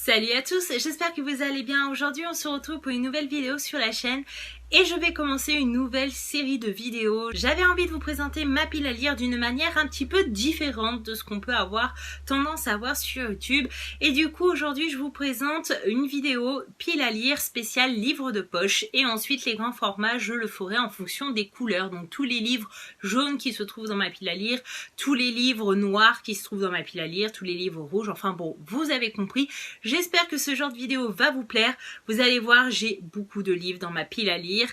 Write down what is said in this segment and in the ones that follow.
Salut à tous, j'espère que vous allez bien. Aujourd'hui on se retrouve pour une nouvelle vidéo sur la chaîne et je vais commencer une nouvelle série de vidéos. J'avais envie de vous présenter ma pile à lire d'une manière un petit peu différente de ce qu'on peut avoir tendance à voir sur YouTube. Et du coup aujourd'hui je vous présente une vidéo pile à lire spéciale livre de poche, et ensuite les grands formats je le ferai en fonction des couleurs. Donc tous les livres jaunes qui se trouvent dans ma pile à lire, tous les livres noirs qui se trouvent dans ma pile à lire, tous les livres rouges, enfin bon, vous avez compris. J'espère que ce genre de vidéo va vous plaire. Vous allez voir, j'ai beaucoup de livres dans ma pile à lire,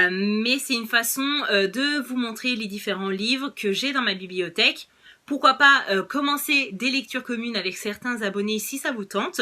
mais c'est une façon de vous montrer les différents livres que j'ai dans ma bibliothèque. Pourquoi pas commencer des lectures communes avec certains abonnés si ça vous tente.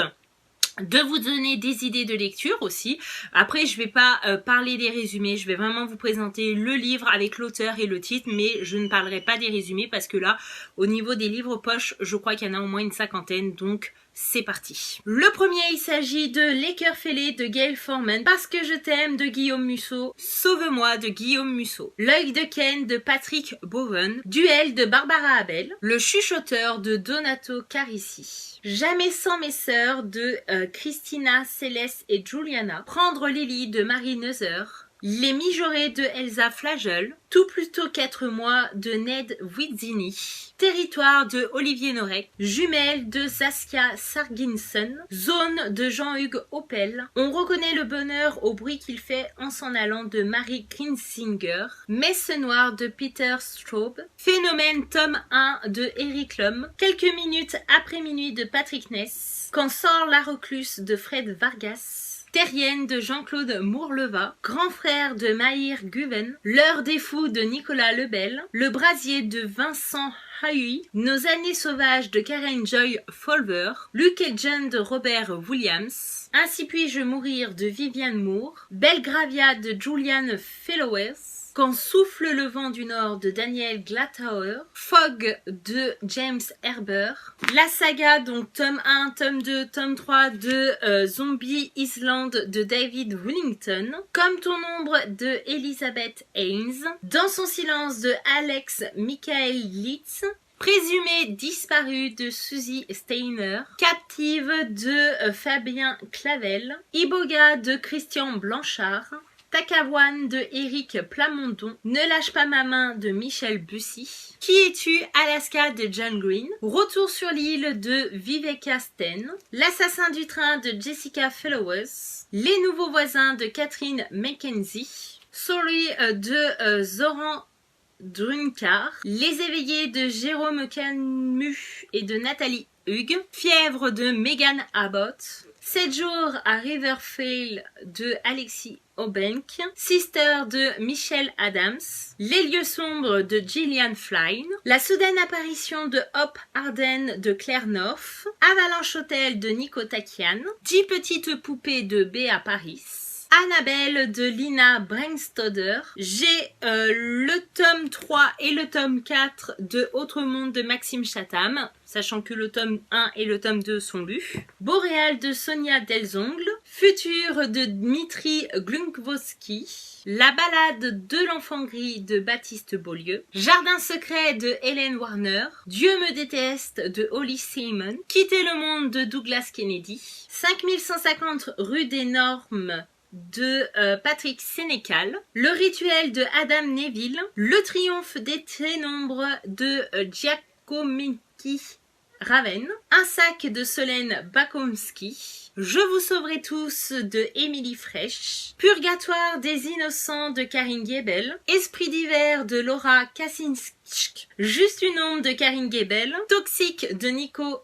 De vous donner des idées de lecture aussi. Après, je vais pas parler des résumés, je vais vraiment vous présenter le livre avec l'auteur et le titre, mais je ne parlerai pas des résumés parce que là, au niveau des livres poche, je crois qu'il y en a au moins une cinquantaine, donc c'est parti. Le premier, il s'agit de Les Cœurs fêlés de Gail Forman, Parce que je t'aime de Guillaume Musso, Sauve-moi de Guillaume Musso, L'œil de Ken de Patrick Bowen, Duel de Barbara Abel, Le chuchoteur de Donato Carisi, Jamais sans mes sœurs de Christina, Céleste et Juliana, Prendre Lily de Marie Neuser, Les mijaurés de Elsa Flagel, Tout plutôt qu'être moi de Ned Wizzini, Territoire de Olivier Norek, Jumelles de Saskia Sarginson, Zone de Jean-Hugues Opel, On reconnaît le bonheur au bruit qu'il fait en s'en allant de Marie Grinsinger, Messe noire de Peter Straub, Phénomène tome 1 de Eric Lhomme, Quelques minutes après minuit de Patrick Ness, Quand sort la recluse de Fred Vargas, Terrienne de Jean-Claude Mourleva, Grand frère de Maïr Guven, L'heure des fous de Nicolas Lebel, Le brasier de Vincent Haüy, Nos années sauvages de Karen Joy Folver, Luke et John de Robert Williams, Ainsi puis-je mourir de Viviane Moore, Belgravia de Julian Fellowes, Quand souffle le vent du nord de Daniel Glatauer, Fog de James Herber, la saga, donc tome 1, tome 2, tome 3 de Zombie Island de David Willington, Comme ton ombre de Elizabeth Haynes, Dans son silence de Alex Michael Litz, Présumé disparu de Suzy Steiner, Captive de Fabien Clavel, Iboga de Christian Blanchard, Takawan de Éric Plamondon, Ne lâche pas ma main de Michel Bussy, Qui es-tu Alaska de John Green, Retour sur l'île de Viveka Sten, L'assassin du train de Jessica Fellowes, Les nouveaux voisins de Catherine Mackenzie, Sorry de Zoran Drunkar, Les éveillés de Jérôme Camus et de Nathalie Hugues, Fièvre de Megan Abbott, 7 jours à Rivervale de Alexis Obenk, Sister de Michelle Adams, Les lieux sombres de Gillian Flynn, La soudaine apparition de Hop Arden de Claire North, Avalanche Hotel de Nico Takian, 10 petites poupées de Béa Paris, Annabelle de Lina Brengstoder, j'ai le tome 3 et le tome 4 de Autre Monde de Maxime Chatham, sachant que le tome 1 et le tome 2 sont lus, Boréal de Sonia Delzongle, Futur de Dmitri Glunkowski, La balade de l'enfant gris de Baptiste Beaulieu, Jardin secret de Hélène Warner, Dieu me déteste de Holly Simon, Quitter le monde de Douglas Kennedy, 5150 rue des Normes de Patrick Sénécal, Le rituel de Adam Neville, Le triomphe des ténèbres de Giacometti Raven, Un sac de Solène Bakomski, Je vous sauverai tous de Émilie Fraîche, Purgatoire des innocents de Karine Gebel, Esprit d'hiver de Laura Kaczynski, Juste une ombre de Karine Gebel, Toxique de Nico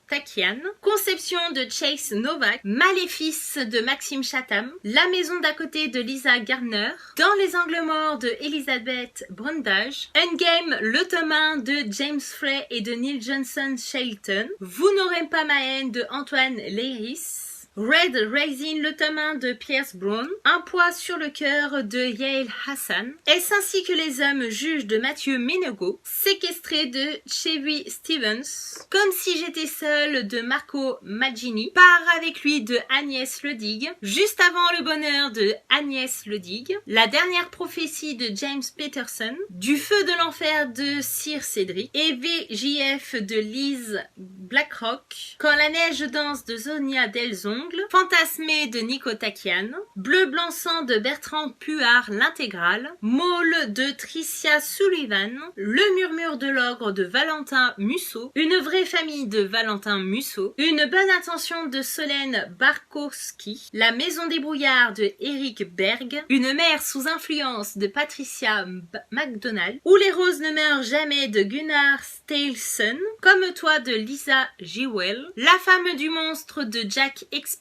Takian, Conception de Chase Novak, Maléfice de Maxime Chatham, La maison d'à côté de Lisa Gardner, Dans les angles morts de Elisabeth Brundage, Endgame le tome 1 de James Frey et de Neil Johnson Shelton, Vous n'aurez pas ma haine de Antoine Leiris, Red Rising, le tome 1 de Pierce Brown, Un poids sur le cœur de Yael Hassan, Est-ce ainsi que les hommes jugent de Mathieu Ménegot, Séquestré de Chevy Stevens, Comme si j'étais seule de Marco Maggini, Part avec lui de Agnès Ledigue, Juste avant le bonheur de Agnès Ledigue, La dernière prophétie de James Peterson, Du feu de l'enfer de Sir Cédric et VJF de Lise Blackrock, Quand la neige danse de Sonia Delzongle, Fantasmé de Nico Takian, Bleu blanc sang de Bertrand Puard l'intégrale, Maule de Tricia Sullivan, Le murmure de l'ogre de Valentin Musso, Une vraie famille de Valentin Musso, Une bonne intention de Solène Barkowski, La maison des brouillards de Eric Berg, Une mère sous influence de Patricia MacDonald, Où les roses ne meurent jamais de Gunnar Staleson, Comme toi de Lisa Jewell, La femme du monstre de Jack Expert,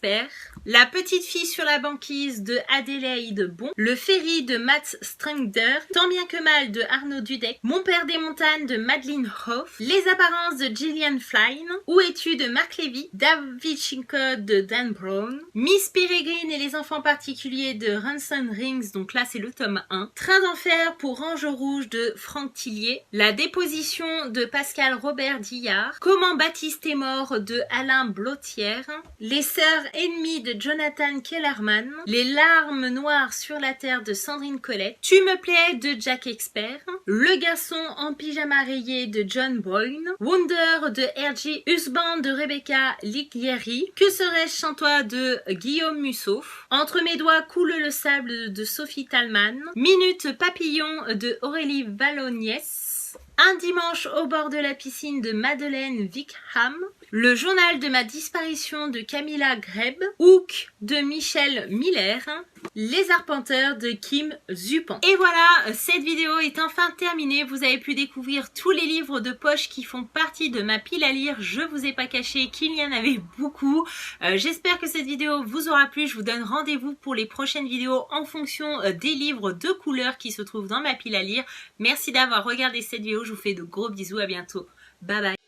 La petite fille sur la banquise de Adélaïde Bon, Le ferry de Matt Strangder, Tant bien que mal de Arnaud Dudek, Mon père des montagnes de Madeleine Hoff, Les apparences de Gillian Flynn, Où es-tu de Marc Levy, David Shinko de Dan Brown, Miss Peregrine et les enfants particuliers de Ransom Rings, donc là c'est le tome 1, Train d'enfer pour Ange Rouge de Franck Tillier, La déposition de Pascal Robert Dillard, Comment Baptiste est mort de Alain Blotière, Les sœurs ennemies de Jonathan Kellerman, Les larmes noires sur la terre de Sandrine Collette, Tu me plais de Jack Expert, Le garçon en pyjama rayé de John Boyne, Wonder de R.J. Husband de Rebecca Liglieri, Que serais-je sans toi de Guillaume Musso, Entre mes doigts coule le sable de Sophie Talman, Minute papillon de Aurélie Valloniès, Un dimanche au bord de la piscine de Madeleine Wickham, Le journal de ma disparition de Camilla Greb, Hook de Michel Miller, Les arpenteurs de Kim Zupan. Et voilà, cette vidéo est enfin terminée. Vous avez pu découvrir tous les livres de poche qui font partie de ma pile à lire. Je vous ai pas caché qu'il y en avait beaucoup. J'espère que cette vidéo vous aura plu. Je vous donne rendez-vous pour les prochaines vidéos en fonction des livres de couleur qui se trouvent dans ma pile à lire. Merci d'avoir regardé cette vidéo. Je vous fais de gros bisous. À bientôt. Bye bye.